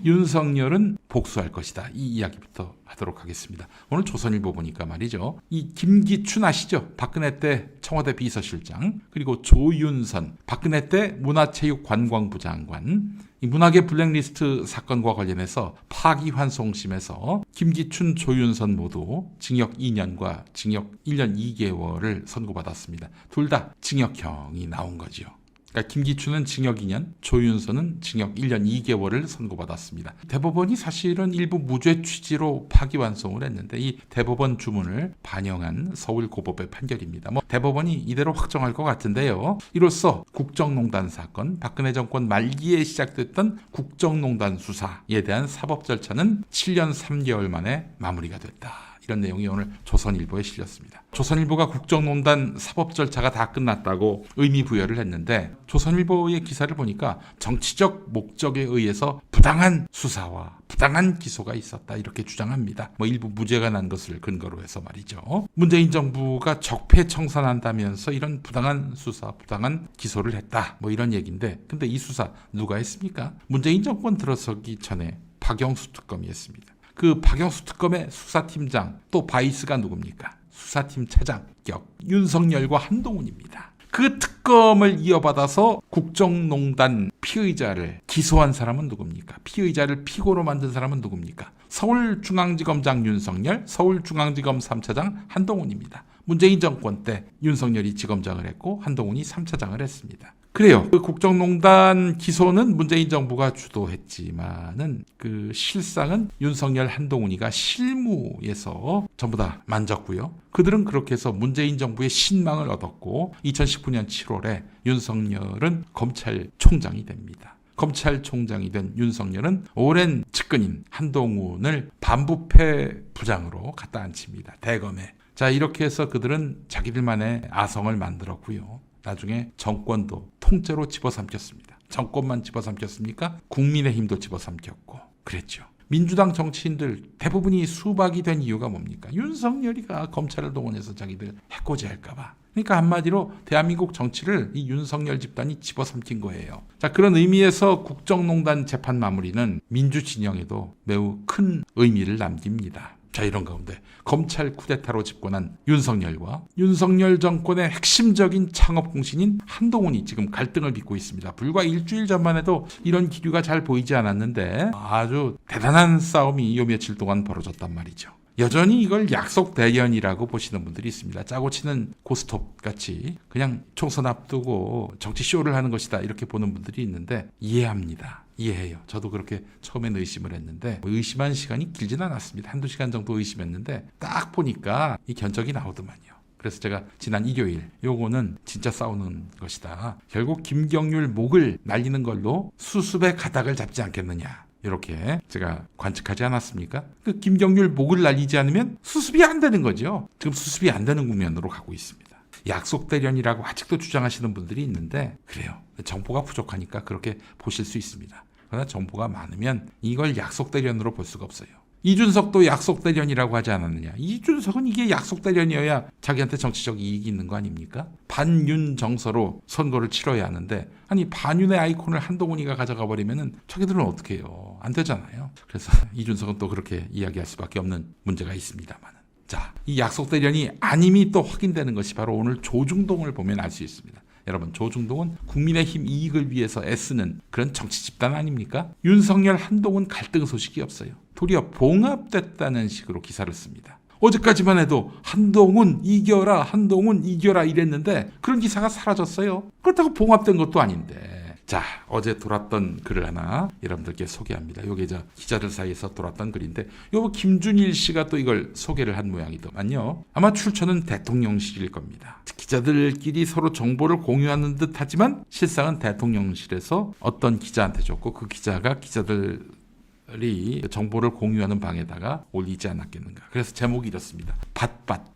윤석열은 복수할 것이다. 이 이야기부터 하도록 하겠습니다. 오늘 조선일보 보니까 말이죠. 이 김기춘 아시죠? 박근혜 때 청와대 비서실장, 그리고 조윤선, 박근혜 때 문화체육관광부 장관, 이 문화계 블랙리스트 사건과 관련해서 파기환송심에서 김기춘, 조윤선 모두 징역 2년과 징역 1년 2개월을 선고받았습니다. 둘 다 징역형이 나온 거죠. 그러니까 김기춘은 징역 2년, 조윤선은 징역 1년 2개월을 선고받았습니다. 대법원이 사실은 일부 무죄 취지로 파기환송을 했는데 이 대법원 주문을 반영한 서울고법의 판결입니다. 대법원이 이대로 확정할 것 같은데요. 이로써 국정농단 사건, 박근혜 정권 말기에 시작됐던 국정농단 수사에 대한 사법 절차는 7년 3개월 만에 마무리가 됐다. 이런 내용이 오늘 조선일보에 실렸습니다. 조선일보가 국정농단 사법 절차가 다 끝났다고 의미 부여를 했는데 조선일보의 기사를 보니까 정치적 목적에 의해서 부당한 수사와 부당한 기소가 있었다 이렇게 주장합니다. 일부 무죄가 난 것을 근거로 해서 말이죠. 문재인 정부가 적폐청산한다면서 이런 부당한 수사, 부당한 기소를 했다. 이런 얘기인데 근데 이 수사 누가 했습니까? 문재인 정권 들어서기 전에 박영수 특검이 했습니다. 그 박영수 특검의 수사팀장 또 바이스가 누굽니까? 수사팀 차장격 윤석열과 한동훈입니다. 그 특검을 이어받아서 국정농단 피의자를 기소한 사람은 누굽니까? 피의자를 피고로 만든 사람은 누굽니까? 서울중앙지검장 윤석열, 서울중앙지검 3차장 한동훈입니다. 문재인 정권 때 윤석열이 지검장을 했고 한동훈이 3차장을 했습니다. 그래요. 그 국정농단 기소는 문재인 정부가 주도했지만은 그 실상은 윤석열, 한동훈이가 실무에서 전부 다 만졌고요. 그들은 그렇게 해서 문재인 정부의 신망을 얻었고 2019년 7월에 윤석열은 검찰총장이 됩니다. 검찰총장이 된 윤석열은 오랜 측근인 한동훈을 반부패 부장으로 갖다 앉힙니다. 대검에. 자, 이렇게 해서 그들은 자기들만의 아성을 만들었고요. 나중에 정권도 통째로 집어삼켰습니다. 정권만 집어삼켰습니까? 국민의힘도 집어삼켰고 그랬죠. 민주당 정치인들 대부분이 수박이 된 이유가 뭡니까? 윤석열이가 검찰을 동원해서 자기들 해코지할까 봐. 그러니까 한마디로 대한민국 정치를 이 윤석열 집단이 집어삼킨 거예요. 자, 그런 의미에서 국정농단 재판 마무리는 민주진영에도 매우 큰 의미를 남깁니다. 자, 이런 가운데 검찰 쿠데타로 집권한 윤석열과 윤석열 정권의 핵심적인 창업공신인 한동훈이 지금 갈등을 빚고 있습니다. 불과 일주일 전만 해도 이런 기류가 잘 보이지 않았는데 아주 대단한 싸움이 요 며칠 동안 벌어졌단 말이죠. 여전히 이걸 약속 대련이라고 보시는 분들이 있습니다. 짜고 치는 고스톱 같이 그냥 총선 앞두고 정치 쇼를 하는 것이다 이렇게 보는 분들이 있는데 이해합니다. 이해해요. 저도 그렇게 처음엔 의심을 했는데 의심한 시간이 길진 않았습니다. 한두 시간 정도 의심했는데 딱 보니까 이 견적이 나오더만요. 그래서 제가 지난 일요일 요거는 진짜 싸우는 것이다. 결국 김경률 목을 날리는 걸로 수습의 가닥을 잡지 않겠느냐. 이렇게 제가 관측하지 않았습니까? 그 김경률 목을 날리지 않으면 수습이 안 되는 거죠. 지금 수습이 안 되는 국면으로 가고 있습니다. 약속 대련이라고 아직도 주장하시는 분들이 있는데 그래요. 정보가 부족하니까 그렇게 보실 수 있습니다. 그러나 정보가 많으면 이걸 약속 대련으로 볼 수가 없어요. 이준석도 약속 대련이라고 하지 않았느냐. 이준석은 이게 약속 대련이어야 자기한테 정치적 이익이 있는 거 아닙니까? 반윤 정서로 선거를 치러야 하는데 아니 반윤의 아이콘을 한동훈이가 가져가 버리면은 자기들은 어떻게 해요? 안 되잖아요. 그래서 이준석은 또 그렇게 이야기할 수밖에 없는 문제가 있습니다만. 자, 이 약속 대련이 아님이 또 확인되는 것이 바로 오늘 조중동을 보면 알 수 있습니다. 여러분, 조중동은 국민의힘 이익을 위해서 애쓰는 그런 정치 집단 아닙니까? 윤석열, 한동훈 갈등 소식이 없어요. 도리어 봉합됐다는 식으로 기사를 씁니다. 어제까지만 해도 한동훈 이겨라, 한동훈 이겨라 이랬는데 그런 기사가 사라졌어요. 그렇다고 봉합된 것도 아닌데. 자, 어제 돌았던 글을 하나 여러분들께 소개합니다. 요게 기자들 사이에서 돌았던 글인데 요 김준일 씨가 또 이걸 소개를 한 모양이더만요. 아마 출처는 대통령실일 겁니다. 기자들끼리 서로 정보를 공유하는 듯 하지만 실상은 대통령실에서 어떤 기자한테 줬고 그 기자가 기자들이 정보를 공유하는 방에다가 올리지 않았겠는가. 그래서 제목이 이렇습니다.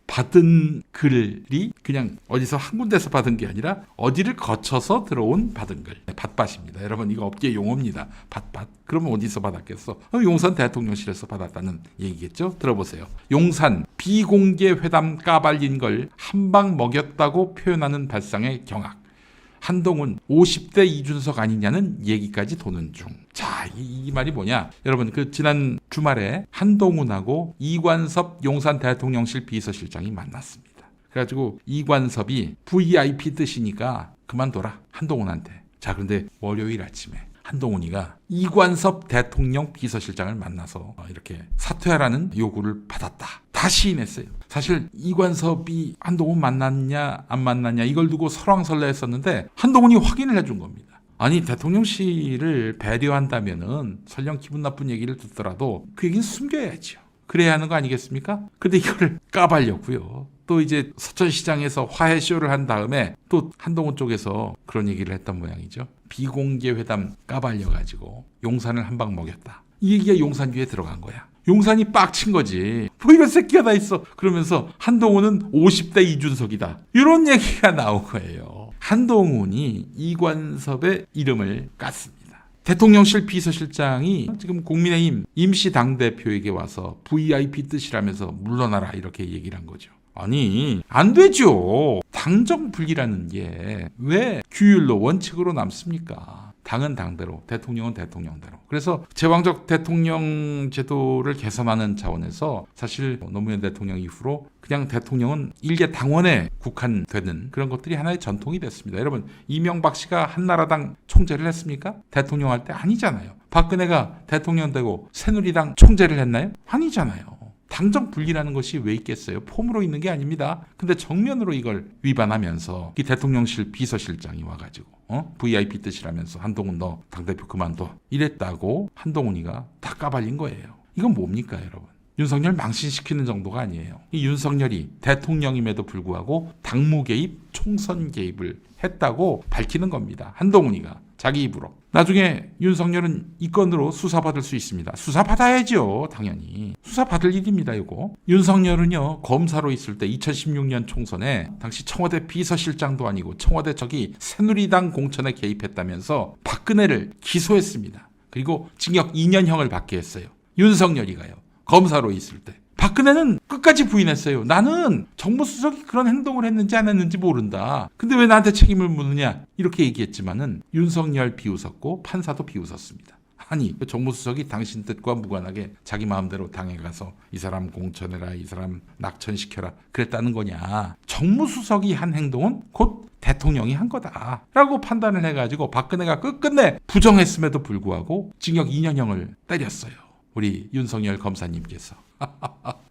받은 글이 그냥 어디서 한 군데서 받은 게 아니라 어디를 거쳐서 들어온 받은 글. 밭밭입니다. 여러분, 이거 업계 용어입니다. 밭밭. 그러면 어디서 받았겠어? 용산 대통령실에서 받았다는 얘기겠죠? 들어보세요. 용산 비공개 회담 까발린 걸 한 방 먹였다고 표현하는 발상의 경악. 한동훈 50대 이준석 아니냐는 얘기까지 도는 중. 자, 이 말이 뭐냐? 여러분, 그 지난 주말에 한동훈하고 이관섭 용산 대통령실 비서실장이 만났습니다. 그래가지고 이관섭이 VIP 뜻이니까 그만둬라, 한동훈한테. 자, 그런데 월요일 아침에 한동훈이가 이관섭 대통령 비서실장을 만나서 이렇게 사퇴하라는 요구를 받았다. 다 시인했어요. 사실 이관섭이 한동훈 만났냐 안 만났냐 이걸 두고 설왕설래했었는데 한동훈이 확인을 해준 겁니다. 아니, 대통령실을 배려한다면은 설령 기분 나쁜 얘기를 듣더라도 그 얘기는 숨겨야죠. 그래야 하는 거 아니겠습니까? 근데 이거를 까발렸고요. 또 이제 서천시장에서 화해쇼를 한 다음에 또 한동훈 쪽에서 그런 얘기를 했던 모양이죠. 비공개 회담 까발려가지고 용산을 한 방 먹였다. 이 얘기가 용산주에 들어간 거야. 용산이 빡친 거지. 뭐 이런 새끼가 다 있어. 그러면서 한동훈은 50대 이준석이다. 이런 얘기가 나온 거예요. 한동훈이 이관섭의 이름을 깠습니다. 대통령실 비서실장이 지금 국민의힘 임시 당대표에게 와서 VIP 뜻이라면서 물러나라 이렇게 얘기를 한 거죠. 아니, 안 되죠. 당정 분리라는 게 왜 규율로 원칙으로 남습니까? 당은 당대로, 대통령은 대통령대로. 그래서 제왕적 대통령 제도를 개선하는 차원에서 사실 노무현 대통령 이후로 그냥 대통령은 일개 당원에 국한되는 그런 것들이 하나의 전통이 됐습니다. 여러분, 이명박 씨가 한나라당 총재를 했습니까? 대통령 할 때 아니잖아요. 박근혜가 대통령 되고 새누리당 총재를 했나요? 아니잖아요. 당정 분리라는 것이 왜 있겠어요? 폼으로 있는 게 아닙니다. 근데 정면으로 이걸 위반하면서 이 대통령실 비서실장이 와가지고 VIP 뜻이라면서 한동훈 너 당대표 그만둬 이랬다고 한동훈이가 다 까발린 거예요. 이건 뭡니까, 여러분? 윤석열 망신시키는 정도가 아니에요. 이 윤석열이 대통령임에도 불구하고 당무 개입, 총선 개입을 했다고 밝히는 겁니다. 한동훈이가 자기 입으로. 나중에 윤석열은 이 건으로 수사받을 수 있습니다. 수사받아야죠. 당연히. 수사받을 일입니다. 이거. 윤석열은요, 검사로 있을 때 2016년 총선에 당시 청와대 비서실장도 아니고 청와대 저기 새누리당 공천에 개입했다면서 박근혜를 기소했습니다. 그리고 징역 2년형을 받게 했어요. 윤석열이가요. 검사로 있을 때. 박근혜는 끝까지 부인했어요. 나는 정무수석이 그런 행동을 했는지 안 했는지 모른다. 근데 왜 나한테 책임을 묻느냐? 이렇게 얘기했지만은 윤석열 비웃었고 판사도 비웃었습니다. 아니, 정무수석이 당신 뜻과 무관하게 자기 마음대로 당에 가서 이 사람 공천해라, 이 사람 낙천시켜라 그랬다는 거냐? 정무수석이 한 행동은 곧 대통령이 한 거다라고 판단을 해가지고 박근혜가 끝끝내 부정했음에도 불구하고 징역 2년형을 때렸어요. 우리 윤석열 검사님께서.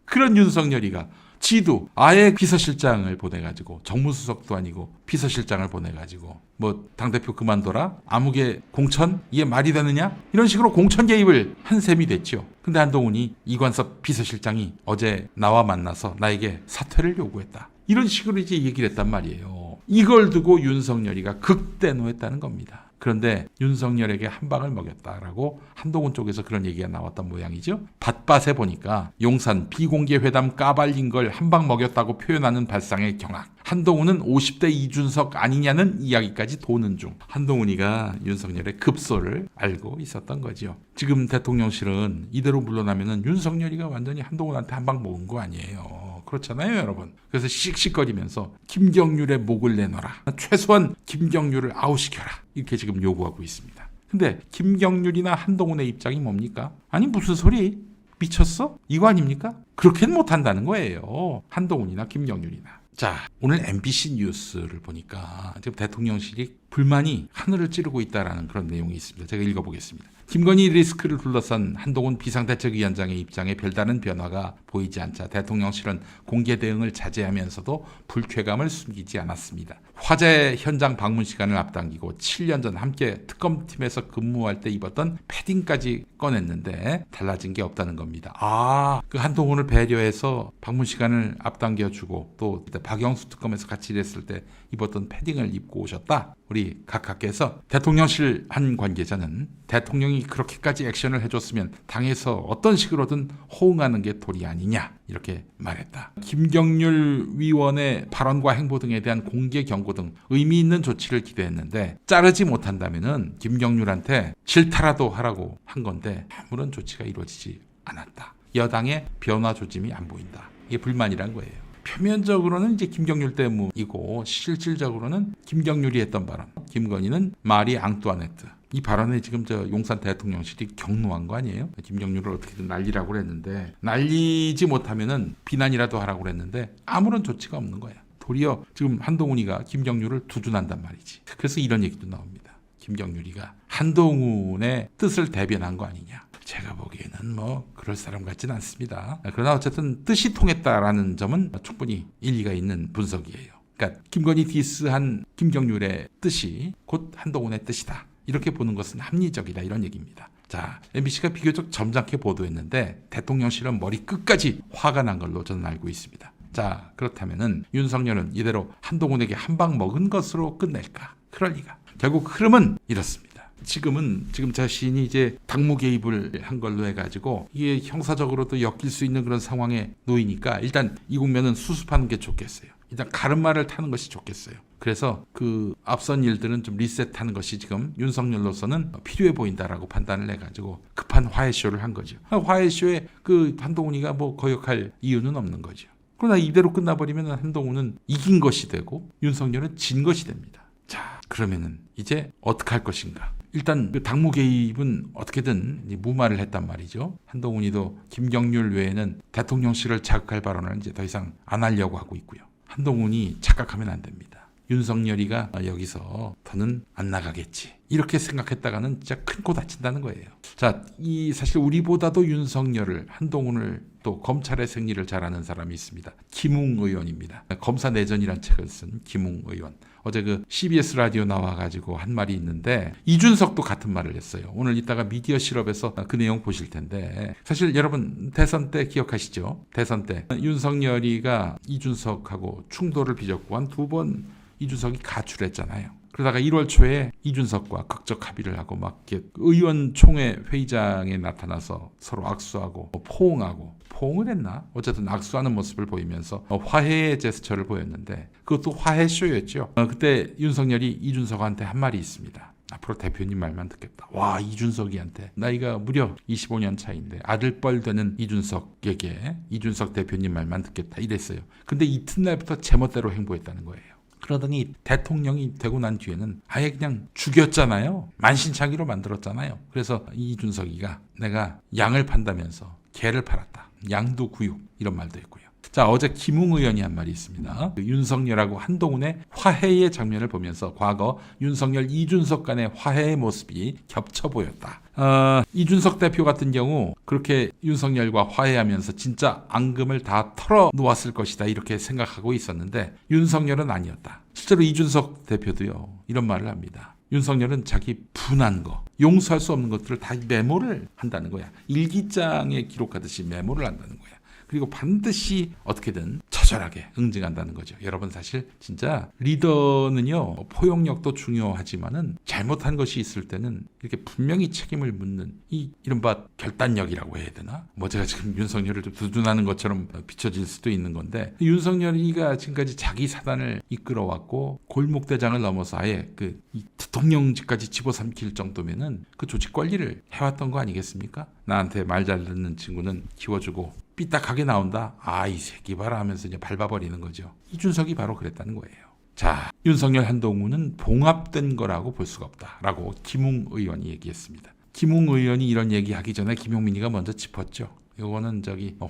그런 윤석열이가 지도 아예 비서실장을 보내가지고 정무수석도 아니고 비서실장을 보내가지고 뭐 당대표 그만둬라? 아무개 공천? 이게 말이 되느냐? 이런 식으로 공천 개입을 한 셈이 됐죠. 근데 한동훈이 이관섭 비서실장이 어제 나와 만나서 나에게 사퇴를 요구했다. 이런 식으로 이제 얘기를 했단 말이에요. 이걸 두고 윤석열이가 극대노했다는 겁니다. 그런데 윤석열에게 한 방을 먹였다라고 한동훈 쪽에서 그런 얘기가 나왔던 모양이죠. 밭밭에 보니까 용산 비공개 회담 까발린 걸 한 방 먹였다고 표현하는 발상의 경악. 한동훈은 50대 이준석 아니냐는 이야기까지 도는 중. 한동훈이가 윤석열의 급소를 알고 있었던 거죠. 지금 대통령실은 이대로 물러나면은 윤석열이가 완전히 한동훈한테 한 방 먹은 거 아니에요. 그렇잖아요, 여러분. 그래서 씩씩거리면서 김경률의 목을 내놔라. 최소한 김경률을 아웃시켜라. 이렇게 지금 요구하고 있습니다. 근데 김경률이나 한동훈의 입장이 뭡니까? 아니, 무슨 소리? 미쳤어? 이거 아닙니까? 그렇게는 못한다는 거예요. 한동훈이나 김경률이나. 자, 오늘 MBC 뉴스를 보니까 지금 대통령실이 불만이 하늘을 찌르고 있다라는 그런 내용이 있습니다. 제가 읽어보겠습니다. 김건희 리스크를 둘러싼 한동훈 비상대책위원장의 입장에 별다른 변화가 보이지 않자 대통령실은 공개 대응을 자제하면서도 불쾌감을 숨기지 않았습니다. 화재 현장 방문 시간을 앞당기고 7년 전 함께 특검팀에서 근무할 때 입었던 패딩까지 꺼냈는데 달라진 게 없다는 겁니다. 그 한동훈을 배려해서 방문 시간을 앞당겨주고 또 그때 박영수 특검에서 같이 일했을 때 입었던 패딩을 입고 오셨다. 우리 각하께서 대통령실 한 관계자는 대통령이 그렇게까지 액션을 해줬으면 당에서 어떤 식으로든 호응하는 게 도리 아니냐 이렇게 말했다. 김경률 위원의 발언과 행보 등에 대한 공개 경고 등 의미 있는 조치를 기대했는데 자르지 못한다면은 김경률한테 질타라도 하라고 한 건데 아무런 조치가 이루어지지 않았다. 여당의 변화 조짐이 안 보인다. 이게 불만이란 거예요. 표면적으로는 이제 김경률 때문이고 실질적으로는 김경률이 했던 발언. 김건희는 마리 앙뚜아네트. 이 발언에 지금 저 용산 대통령실이 격노한 거 아니에요? 김경률을 어떻게든 날리라고 그랬는데 날리지 못하면은 비난이라도 하라고 그랬는데 아무런 조치가 없는 거야. 도리어 지금 한동훈이가 김경률을 두둔한단 말이지. 그래서 이런 얘기도 나옵니다. 김경률이가 한동훈의 뜻을 대변한 거 아니냐. 제가 보기에는 뭐 그럴 사람 같지는 않습니다. 그러나 어쨌든 뜻이 통했다라는 점은 충분히 일리가 있는 분석이에요. 그러니까 김건희 디스한 김경률의 뜻이 곧 한동훈의 뜻이다. 이렇게 보는 것은 합리적이다 이런 얘기입니다. 자, MBC가 비교적 점잖게 보도했는데 대통령실은 머리 끝까지 화가 난 걸로 저는 알고 있습니다. 자, 그렇다면은 윤석열은 이대로 한동훈에게 한 방 먹은 것으로 끝낼까? 그럴 리가. 결국 흐름은 이렇습니다. 지금 자신이 이제 당무 개입을 한 걸로 해가지고 이게 형사적으로도 엮일 수 있는 그런 상황에 놓이니까 일단 이 국면은 수습하는 게 좋겠어요. 일단 가름말을 타는 것이 좋겠어요. 그래서 그 앞선 일들은 좀 리셋하는 것이 지금 윤석열로서는 필요해 보인다라고 판단을 해가지고 급한 화해쇼를 한 거죠. 화해쇼에 그 한동훈이가 뭐 거역할 이유는 없는 거죠. 그러나 이대로 끝나버리면 한동훈은 이긴 것이 되고 윤석열은 진 것이 됩니다. 자, 그러면은 이제 어떻게 할 것인가? 일단 그 당무 개입은 어떻게든 무마를 했단 말이죠. 한동훈이도 김경률 외에는 대통령실을 자극할 발언을 이제 더 이상 안 하려고 하고 있고요. 한동훈이 착각하면 안 됩니다. 윤석열이가 여기서 더는 안 나가겠지. 이렇게 생각했다가는 진짜 큰 코 다친다는 거예요. 자, 이 사실 우리보다도 윤석열을, 한동훈을 또 검찰의 생리를 잘 아는 사람이 있습니다. 김웅 의원입니다. 검사 내전이란 책을 쓴 김웅 의원. 어제 그 CBS 라디오 나와가지고 한 말이 있는데 이준석도 같은 말을 했어요. 오늘 이따가 미디어 실업에서 그 내용 보실 텐데 사실 여러분 대선 때 기억하시죠? 대선 때 윤석열이가 이준석하고 충돌을 빚었고 한 2번 이준석이 가출했잖아요. 그러다가 1월 초에 이준석과 극적 합의를 하고 막 의원총회 회의장에 나타나서 서로 악수하고 포옹을 했나? 어쨌든 악수하는 모습을 보이면서 화해의 제스처를 보였는데 그것도 화해쇼였죠. 그때 윤석열이 이준석한테 한 말이 있습니다. 앞으로 대표님 말만 듣겠다. 와, 이준석이한테 나이가 무려 25년 차인데 아들뻘 되는 이준석에게 이준석 대표님 말만 듣겠다 이랬어요. 근데 이튿날부터 제멋대로 행보했다는 거예요. 그러더니 대통령이 되고 난 뒤에는 아예 그냥 죽였잖아요. 만신창이로 만들었잖아요. 그래서 이준석이가 내가 양을 판다면서 개를 팔았다. 양도 구육 이런 말도 했고요. 자, 어제 김웅 의원이 한 말이 있습니다. 윤석열하고 한동훈의 화해의 장면을 보면서 과거 윤석열, 이준석 간의 화해의 모습이 겹쳐 보였다. 이준석 대표 같은 경우 그렇게 윤석열과 화해하면서 진짜 앙금을 다 털어 놓았을 것이다 이렇게 생각하고 있었는데 윤석열은 아니었다. 실제로 이준석 대표도요 이런 말을 합니다. 윤석열은 자기 분한 거, 용서할 수 없는 것들을 다 메모를 한다는 거야. 일기장에 기록하듯이 메모를 한다는 거야. 그리고 반드시 어떻게든 처절하게 응징한다는 거죠. 여러분 사실 진짜 리더는요 포용력도 중요하지만은 잘못한 것이 있을 때는 이렇게 분명히 책임을 묻는 이 이른바 결단력이라고 해야 되나? 뭐 제가 지금 윤석열을 좀 두둔하는 것처럼 비춰질 수도 있는 건데 윤석열이가 지금까지 자기 사단을 이끌어왔고 골목대장을 넘어서 아예 이 대통령직까지 집어삼킬 정도면은 그 조직 관리를 해왔던 거 아니겠습니까? 나한테 말 잘 듣는 친구는 키워주고 삐딱하게 나온다. 아, 이 새끼 봐라 하면서 이제 밟아버리는 거죠. 이준석이 바로 그랬다는 거예요. 자, 윤석열 한동훈은 봉합된 거라고 볼 수가 없다라고 김웅 의원이 얘기했습니다. 김웅 의원이 이런 얘기하기 전에 김용민이가 먼저 짚었죠. 이거는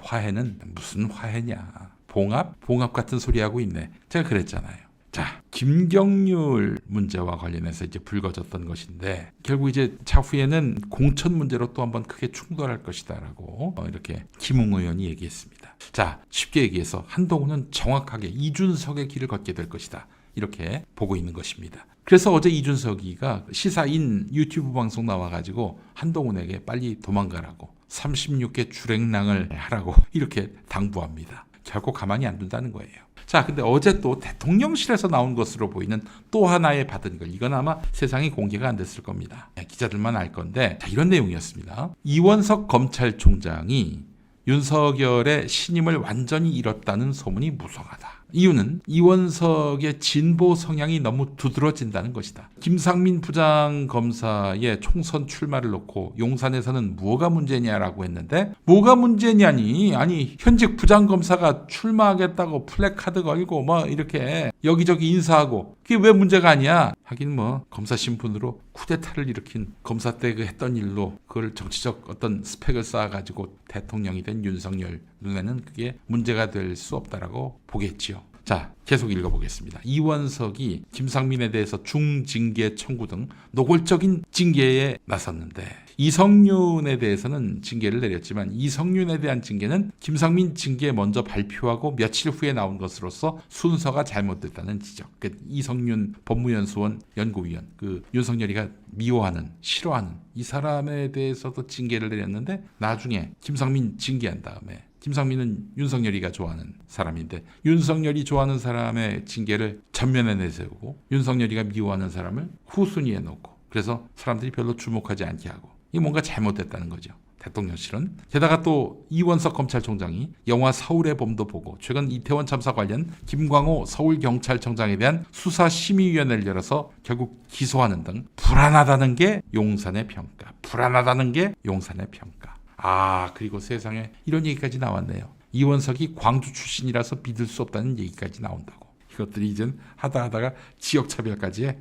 화해는 무슨 화해냐. 봉합 같은 소리 하고 있네. 제가 그랬잖아요. 자, 김경률 문제와 관련해서 이제 불거졌던 것인데 결국 이제 차후에는 공천 문제로 또 한번 크게 충돌할 것이다라고 이렇게 김웅 의원이 얘기했습니다. 자, 쉽게 얘기해서 한동훈은 정확하게 이준석의 길을 걷게 될 것이다. 이렇게 보고 있는 것입니다. 그래서 어제 이준석이가 시사인 유튜브 방송 나와가지고 한동훈에게 빨리 도망가라고 36개 주랭랑을 하라고 이렇게 당부합니다. 결코 가만히 안 둔다는 거예요. 자, 근데 어제 또 대통령실에서 나온 것으로 보이는 또 하나의 받은 걸, 이건 아마 세상에 공개가 안 됐을 겁니다. 기자들만 알 건데, 자, 이런 내용이었습니다. 이원석 검찰총장이 윤석열의 신임을 완전히 잃었다는 소문이 무성하다. 이유는 이원석의 진보 성향이 너무 두드러진다는 것이다. 김상민 부장검사의 총선 출마를 놓고 용산에서는 뭐가 문제냐라고 했는데 뭐가 문제냐니 아니 현직 부장검사가 출마하겠다고 플래카드 걸고 뭐 이렇게 여기저기 인사하고 그게 왜 문제가 아니야? 하긴 뭐 검사 신분으로 쿠데타를 일으킨 검사 때 그 했던 일로 그걸 정치적 어떤 스펙을 쌓아가지고 대통령이 된 윤석열 눈에는 그게 문제가 될 수 없다라고 보겠지요. 자, 계속 읽어보겠습니다. 이원석이 김상민에 대해서 중징계 청구 등 노골적인 징계에 나섰는데 이성윤에 대해서는 징계를 내렸지만 이성윤에 대한 징계는 김상민 징계 먼저 발표하고 며칠 후에 나온 것으로서 순서가 잘못됐다는 지적. 이성윤 법무연수원 연구위원, 윤석열이가 미워하는, 싫어하는 이 사람에 대해서도 징계를 내렸는데 나중에 김상민 징계한 다음에 김상민은 윤석열이가 좋아하는 사람인데 윤석열이 좋아하는 사람의 징계를 전면에 내세우고 윤석열이가 미워하는 사람을 후순위에 놓고 그래서 사람들이 별로 주목하지 않게 하고 이게 뭔가 잘못됐다는 거죠. 대통령실은. 게다가 또 이원석 검찰총장이 영화 서울의 봄도 보고 최근 이태원 참사 관련 김광호 서울경찰청장에 대한 수사심의위원회를 열어서 결국 기소하는 등 불안하다는 게 용산의 평가. 불안하다는 게 용산의 평가. 그리고 세상에 이런 얘기까지 나왔네요. 이원석이 광주 출신이라서 믿을 수 없다는 얘기까지 나온다고. 이것들이 이젠 하다가 지역차별까지 해.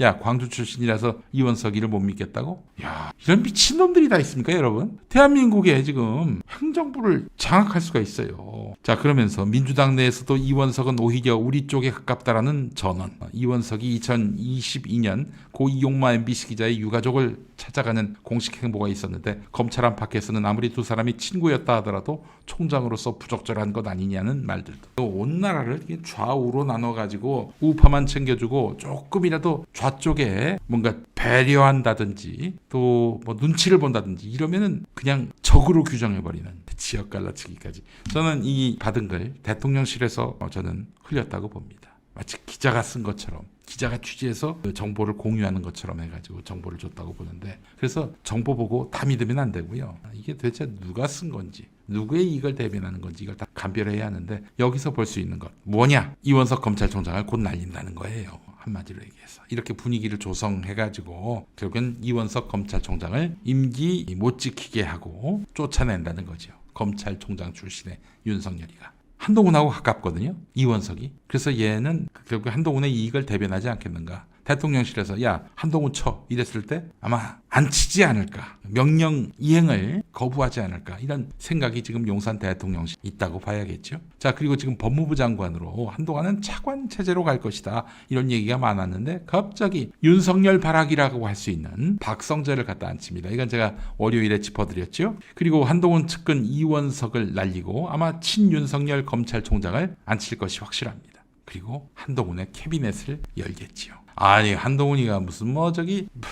야, 광주 출신이라서 이원석이를 못 믿겠다고? 야, 이런 미친놈들이 다 있습니까, 여러분? 대한민국에 지금 행정부를 장악할 수가 있어요. 자, 그러면서 민주당 내에서도 이원석은 오히려 우리 쪽에 가깝다라는 전언. 이원석이 2022년 고 이용마 MBC 기자의 유가족을 찾아가는 공식 행보가 있었는데 검찰 안팎에서는 아무리 두 사람이 친구였다 하더라도 총장으로서 부적절한 것 아니냐는 말들도. 온 나라를 좌우로 나눠가지고 우파만 챙겨주고 조금이라도 좌쪽에 뭔가 배려한다든지 또 뭐 눈치를 본다든지 이러면은 그냥 적으로 규정해버리는 지역 갈라치기까지. 저는 이 받은 글 대통령실에서 저는 흘렸다고 봅니다. 마치 기자가 쓴 것처럼 기자가 취재해서 그 정보를 공유하는 것처럼 해가지고 정보를 줬다고 보는데 그래서 정보 보고 다 믿으면 안 되고요. 이게 도대체 누가 쓴 건지 누구의 이익을 대변하는 건지 이걸 다 감별해야 하는데 여기서 볼 수 있는 것 뭐냐? 이원석 검찰총장을 곧 날린다는 거예요. 한마디로 얘기해서 이렇게 분위기를 조성해가지고 결국은 이원석 검찰총장을 임기 못 지키게 하고 쫓아낸다는 거죠. 검찰총장 출신의 윤석열이가. 한동훈하고 가깝거든요. 이원석이. 그래서 얘는 결국 한동훈의 이익을 대변하지 않겠는가. 대통령실에서 야 한동훈 쳐 이랬을 때 아마 안 치지 않을까. 명령 이행을 거부하지 않을까. 이런 생각이 지금 용산 대통령실에 있다고 봐야겠죠. 자, 그리고 지금 법무부 장관으로 한동안은 차관 체제로 갈 것이다. 이런 얘기가 많았는데 갑자기 윤석열 발악이라고 할 수 있는 박성재를 갖다 앉힙니다. 이건 제가 월요일에 짚어드렸죠. 그리고 한동훈 측근 이원석을 날리고 아마 친윤석열 검찰총장을 앉힐 것이 확실합니다. 그리고 한동훈의 캐비넷을 열겠지요. 아니 한동훈이가 무슨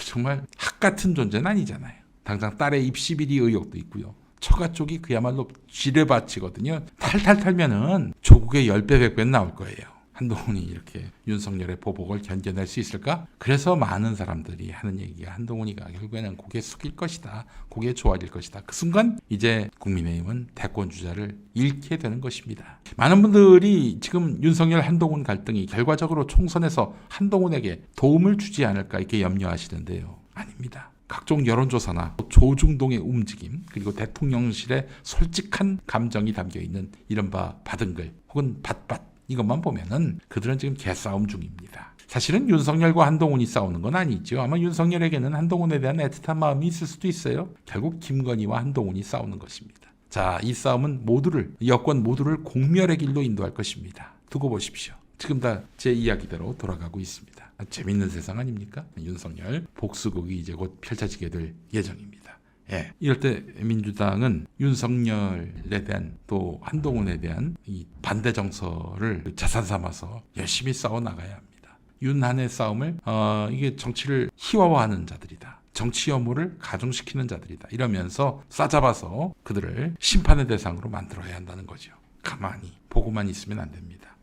정말 학 같은 존재는 아니잖아요. 당장 딸의 입시 비리 의혹도 있고요. 처가 쪽이 그야말로 지뢰밭이거든요. 탈탈 털면은 조국의 10배 100배 나올 거예요. 한동훈이 이렇게 윤석열의 보복을 견뎌낼 수 있을까? 그래서 많은 사람들이 하는 얘기가 한동훈이가 결국에는 고개 숙일 것이다. 고개 좋아질 것이다. 그 순간 이제 국민의힘은 대권 주자를 잃게 되는 것입니다. 많은 분들이 지금 윤석열 한동훈 갈등이 결과적으로 총선에서 한동훈에게 도움을 주지 않을까 이렇게 염려하시는데요. 아닙니다. 각종 여론조사나 조중동의 움직임 그리고 대통령실의 솔직한 감정이 담겨있는 이른바 받은 글 혹은 밭밭 이것만 보면은 그들은 지금 개싸움 중입니다. 사실은 윤석열과 한동훈이 싸우는 건 아니죠. 아마 윤석열에게는 한동훈에 대한 애틋한 마음이 있을 수도 있어요. 결국 김건희와 한동훈이 싸우는 것입니다. 자, 이 싸움은 여권 모두를 공멸의 길로 인도할 것입니다. 두고 보십시오. 지금 다 제 이야기대로 돌아가고 있습니다. 재밌는 세상 아닙니까? 윤석열 복수극이 이제 곧 펼쳐지게 될 예정입니다. 예, 이럴 때 민주당은 윤석열에 대한 또 한동훈에 대한 이 반대 정서를 자산 삼아서 열심히 싸워 나가야 합니다. 윤한의 싸움을 이게 정치를 희화화하는 자들이다. 정치 혐오를 가중시키는 자들이다. 이러면서 싸잡아서 그들을 심판의 대상으로 만들어야 한다는 거죠. 가만히 보고만 있으면 안 됩니다.